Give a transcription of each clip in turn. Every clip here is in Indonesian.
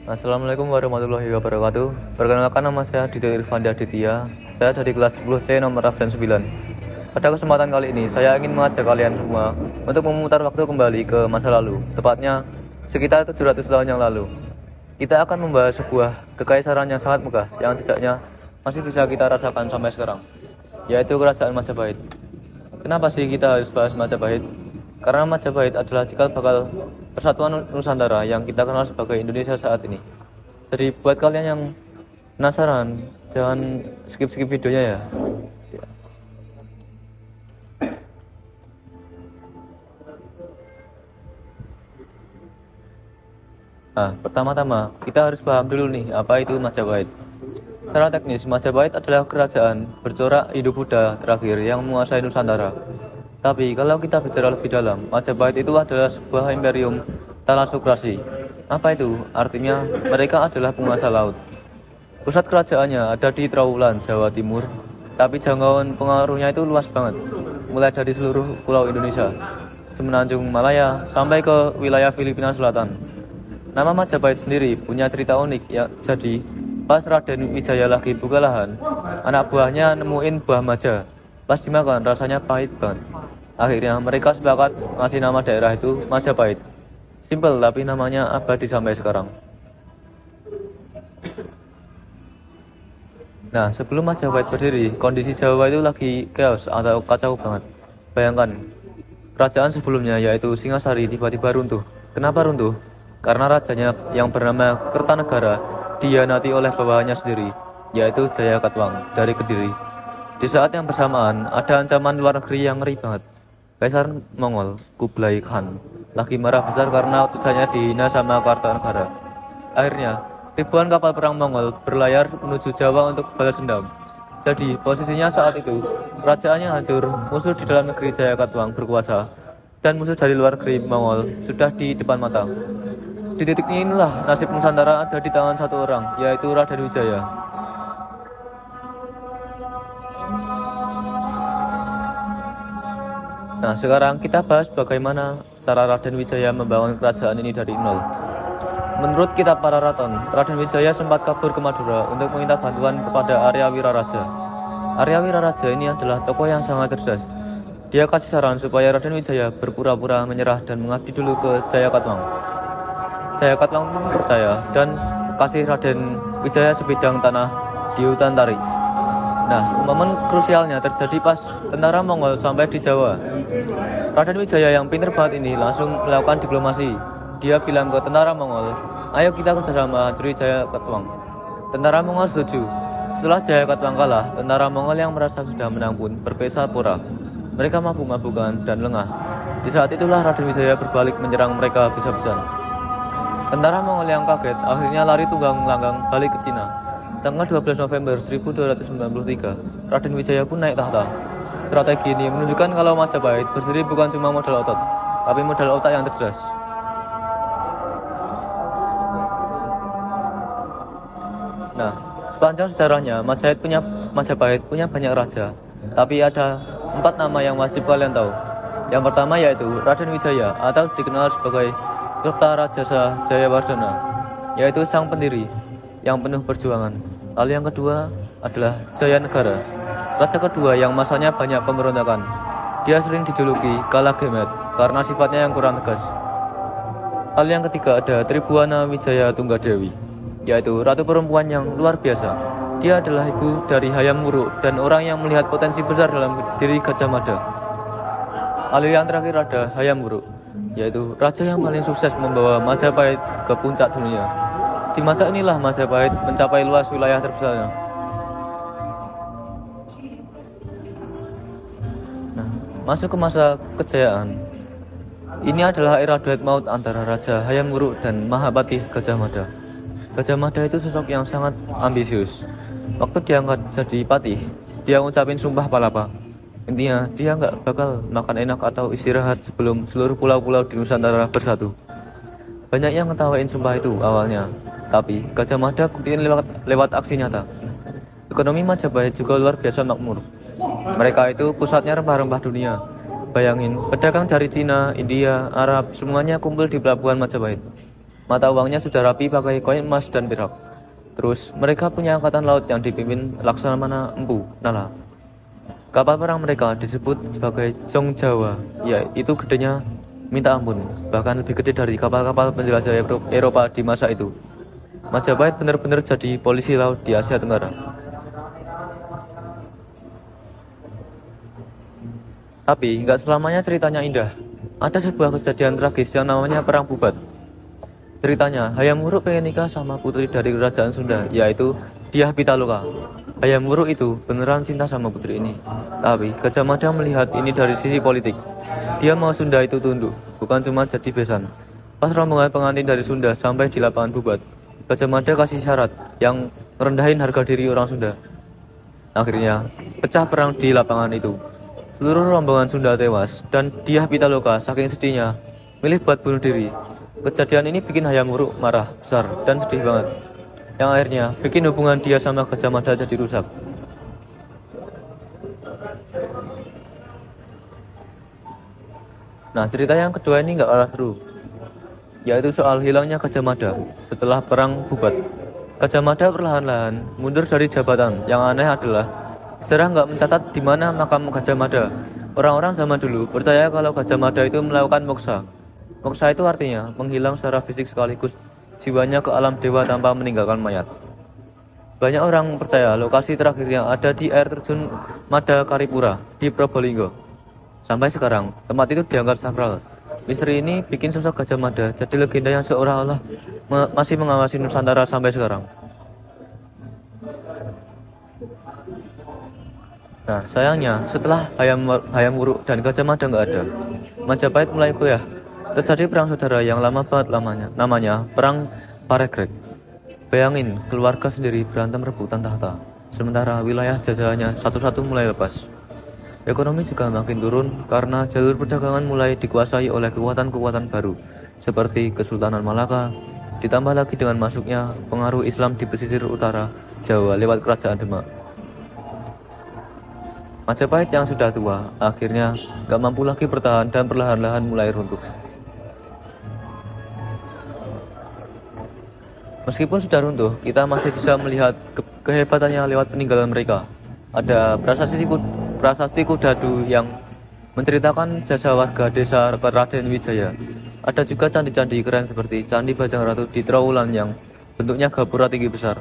Assalamualaikum warahmatullahi wabarakatuh. Perkenalkan, nama saya Dito Irfandi Aditya. Saya dari kelas 10C nomor absen 9. Pada kesempatan kali ini, saya ingin mengajak kalian semua untuk memutar waktu kembali ke masa lalu, tepatnya sekitar 700 tahun yang lalu. Kita akan membahas sebuah kekaisaran yang sangat megah, yang jejaknya masih bisa kita rasakan sampai sekarang, yaitu Kerajaan Majapahit. Kenapa sih kita harus bahas Majapahit? Karena Majapahit adalah cikal bakal persatuan Nusantara yang kita kenal sebagai Indonesia saat ini. Jadi buat kalian yang penasaran, jangan skip-skip videonya ya. Nah, pertama-tama kita harus paham dulu nih, apa itu Majapahit. Secara teknis, Majapahit adalah kerajaan bercorak Hindu-Buddha terakhir yang menguasai Nusantara. Tapi kalau kita bicara lebih dalam, Majapahit itu adalah sebuah imperium thalassocracy. Apa itu? Artinya mereka adalah penguasa laut. Pusat kerajaannya ada di Trowulan, Jawa Timur, tapi jangkauan pengaruhnya itu luas banget, mulai dari seluruh pulau Indonesia, semenanjung Malaya, sampai ke wilayah Filipina Selatan. Nama Majapahit sendiri punya cerita unik ya. Jadi, pas Raden Wijaya lagi buka lahan, anak buahnya nemuin buah maja. Pas dimakan rasanya pahit banget. Akhirnya mereka sepakat ngasih nama daerah itu Majapahit. Simple tapi namanya abadi sampai sekarang. Nah, sebelum Majapahit berdiri, kondisi Jawa itu lagi chaos atau kacau banget. Bayangkan, kerajaan sebelumnya yaitu Singasari tiba-tiba runtuh. Kenapa runtuh? Karena rajanya yang bernama Kertanegara dihianati oleh bawahannya sendiri, yaitu Jayakatwang dari Kediri. Di saat yang bersamaan, ada ancaman luar negeri yang ngeri banget. Kaisar Mongol, Kublai Khan, lagi marah besar karena utusannya dihina sama Kartanegara. Akhirnya, ribuan kapal perang Mongol berlayar menuju Jawa untuk balas dendam. Jadi, posisinya saat itu, kerajaannya hancur, musuh di dalam negeri Jayakatwang berkuasa, dan musuh dari luar negeri Mongol sudah di depan mata. Di titik inilah nasib Nusantara ada di tangan satu orang, yaitu Raden Wijaya. Nah, sekarang kita bahas bagaimana cara Raden Wijaya membangun kerajaan ini dari nol. Menurut kitab Pararaton, Raden Wijaya sempat kabur ke Madura untuk meminta bantuan kepada Arya Wiraraja. Arya Wiraraja ini adalah tokoh yang sangat cerdas. Dia kasih saran supaya Raden Wijaya berpura-pura menyerah dan mengabdi dulu ke Jayakatwang. Jayakatwang pun percaya dan kasih Raden Wijaya sebidang tanah di hutan Tarik. Nah, momen krusialnya terjadi pas tentara Mongol sampai di Jawa. Raden Wijaya yang pintar banget ini langsung melakukan diplomasi. Dia bilang ke tentara Mongol, ayo kita kerjasama hancuri Jayakatwang. Tentara Mongol setuju. Setelah Jayakatwang kalah, tentara Mongol yang merasa sudah menang pun berpesta pora. Mereka mabuk-mabukan dan lengah. Di saat itulah Raden Wijaya berbalik menyerang mereka habis-habisan. Tentara Mongol yang kaget akhirnya lari tunggang langgang balik ke Cina. Tanggal 12 November 1293, Raden Wijaya pun naik tahta. Strategi ini menunjukkan kalau Majapahit berdiri bukan cuma modal otot, tapi modal otak yang cerdas. Nah, sepanjang sejarahnya Majapahit punya banyak raja, tapi ada 4 nama yang wajib kalian tahu. Yang pertama yaitu Raden Wijaya atau dikenal sebagai Kertarajasa Jayawardhana, yaitu sang pendiri yang penuh perjuangan. Lalu yang kedua adalah Jayanegara, raja kedua yang masanya banyak pemberontakan. Dia sering dijuluki Kalagemet karena sifatnya yang kurang tegas. Lalu yang ketiga ada Tribhuwana Wijaya Tunggadewi, yaitu ratu perempuan yang luar biasa. Dia adalah ibu dari Hayam Wuruk dan orang yang melihat potensi besar dalam diri Gajah Mada. Lalu yang terakhir ada Hayam Wuruk, yaitu raja yang paling sukses membawa Majapahit ke puncak dunia. Di masa inilah Majapahit mencapai luas wilayah terbesarnya. Nah, masuk ke masa kejayaan. Ini adalah era duet maut antara Raja Hayam Wuruk dan Mahapatih Gajah Mada. Gajah Mada itu sosok yang sangat ambisius. Waktu diangkat jadi patih, dia ngucapin sumpah palapa. Intinya, dia nggak bakal makan enak atau istirahat sebelum seluruh pulau-pulau di Nusantara bersatu. Banyak yang ngetawain sumpah itu awalnya, tapi Gajah Mada buktiin lewat aksi nyata. Ekonomi Majapahit juga luar biasa makmur. Mereka itu pusatnya rempah-rempah dunia. Bayangin, pedagang dari Cina, India, Arab, semuanya kumpul di pelabuhan Majapahit. Mata uangnya sudah rapi pakai koin emas dan perak. Terus mereka punya angkatan laut yang dipimpin Laksamana Empu Nala. Kapal perang mereka disebut sebagai Jong Jawa, yaitu gedenya minta ampun, bahkan lebih gede dari kapal-kapal penjelajah Eropa di masa itu. Majapahit benar-benar jadi polisi laut di Asia Tenggara. Tapi nggak selamanya ceritanya indah. Ada sebuah kejadian tragis yang namanya Perang Bubat. Ceritanya, Hayam Wuruk pengen nikah sama putri dari kerajaan Sunda, yaitu Dyah Pitaloka. Hayam Wuruk itu beneran cinta sama putri ini. Tapi Gajah Mada melihat ini dari sisi politik. Dia mau Sunda itu tunduk, bukan cuma jadi besan. Pas rombongan pengantin dari Sunda sampai di lapangan Bubat, Gajah Mada kasih syarat yang merendahin harga diri orang Sunda. Akhirnya, pecah perang di lapangan itu. Seluruh rombongan Sunda tewas, dan Dyah Pitaloka saking sedihnya milih buat bunuh diri. Kejadian ini bikin Hayam Wuruk marah besar dan sedih banget, yang akhirnya bikin hubungan dia sama Gajah Mada jadi rusak. Nah, cerita yang kedua ini nggak kalah seru, yaitu soal hilangnya Gajah Mada setelah perang Bubat. Gajah Mada perlahan-lahan mundur dari jabatan. Yang aneh adalah sejarah nggak mencatat di mana makam Gajah Mada. Orang-orang zaman dulu percaya kalau Gajah Mada itu melakukan moksa. Moksa itu artinya menghilang secara fisik sekaligus jiwanya ke alam dewa tanpa meninggalkan mayat. Banyak orang percaya lokasi terakhirnya ada di air terjun Mada Karipura di Probolinggo. Sampai sekarang, tempat itu dianggap sakral. Misteri ini bikin sosok Gajah Mada jadi legenda yang seolah-olah masih mengawasi Nusantara sampai sekarang. Nah, sayangnya setelah Hayam Wuruk dan Gajah Mada nggak ada, Majapahit mulai goyah. Terjadi perang saudara yang lama banget namanya Perang Paregreg. Bayangin, keluarga sendiri berantem rebutan tahta, sementara wilayah jajahannya satu-satu mulai lepas. Ekonomi juga makin turun karena jalur perdagangan mulai dikuasai oleh kekuatan-kekuatan baru seperti Kesultanan Malaka, ditambah lagi dengan masuknya pengaruh Islam di pesisir utara Jawa lewat Kerajaan Demak. Majapahit yang sudah tua akhirnya gak mampu lagi bertahan dan perlahan-lahan mulai runtuh. Meskipun sudah runtuh, kita masih bisa melihat kehebatannya lewat peninggalan mereka. Ada prasasti Kudadu yang menceritakan jasa warga desa Raden Wijaya. Ada juga candi-candi keren seperti Candi Bajang Ratu di Trowulan yang bentuknya gapura tinggi besar.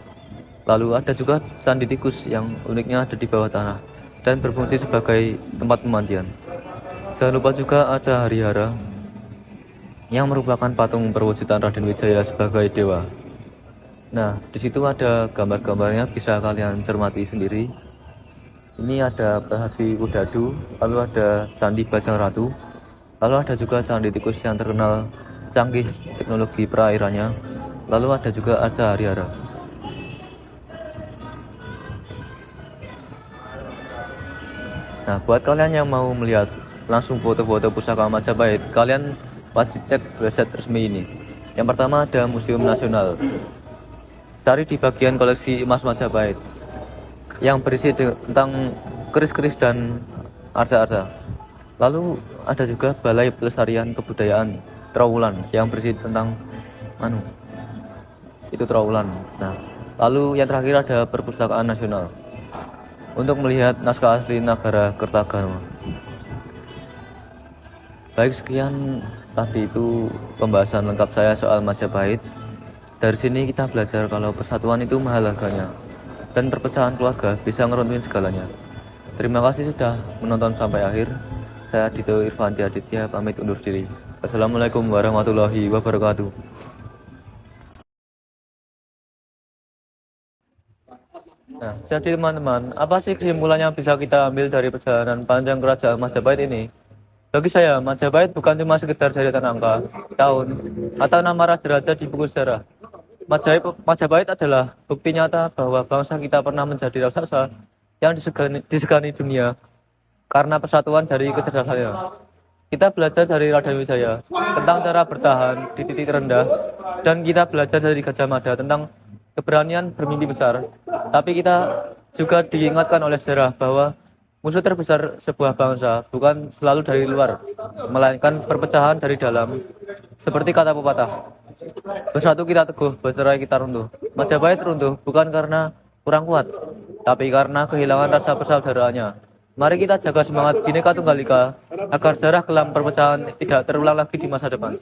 Lalu ada juga Candi Tikus yang uniknya ada di bawah tanah dan berfungsi sebagai tempat pemandian. Jangan lupa juga ada Harihara yang merupakan patung perwujudan Raden Wijaya sebagai dewa. Nah, di situ ada gambar-gambarnya, bisa kalian cermati sendiri. Ini ada prasasti Kudadu, lalu ada Candi Bajang Ratu, lalu ada juga Candi Tikus yang terkenal canggih teknologi perairannya, lalu ada juga Arca Harihara. Nah, buat kalian yang mau melihat langsung foto-foto pusaka Majapahit, kalian wajib cek website resmi ini. Yang pertama ada Museum Nasional. Cari di bagian koleksi emas Majapahit yang berisi tentang keris-keris dan arca-arca. Lalu ada juga Balai Pelestarian Kebudayaan Trowulan yang berisi tentang itu Trowulan. Nah, lalu yang terakhir ada Perpustakaan Nasional untuk melihat naskah asli Nagara Kertagama. Baik, sekian tadi itu pembahasan lengkap saya soal Majapahit. Dari sini kita belajar kalau persatuan itu mahal harganya, dan perpecahan keluarga bisa ngeruntuhin segalanya. Terima kasih sudah menonton sampai akhir. Saya Dito Irfanti Aditya pamit undur diri. Assalamualaikum warahmatullahi wabarakatuh. Nah, jadi teman-teman, apa sih kesimpulan yang bisa kita ambil dari perjalanan panjang kerajaan Majapahit ini? Bagi saya, Majapahit bukan cuma sekedar deretan angka, tahun, atau nama raja-raja di buku sejarah. Majapahit adalah bukti nyata bahwa bangsa kita pernah menjadi raksasa yang disegani dunia karena persatuan dari kecerdasannya. Kita belajar dari Raden Wijaya tentang cara bertahan di titik terendah, dan kita belajar dari Gajah Mada tentang keberanian bermimpi besar. Tapi kita juga diingatkan oleh sejarah bahwa Musuh terbesar sebuah bangsa bukan selalu dari luar, melainkan perpecahan dari dalam. Seperti kata pepatah, bersatu kita teguh, bercerai kita runtuh. Majapahit runtuh bukan karena kurang kuat, tapi karena kehilangan rasa persaudaraannya. Mari kita jaga semangat Bhinneka Tunggal Ika agar sejarah kelam perpecahan tidak terulang lagi di masa depan.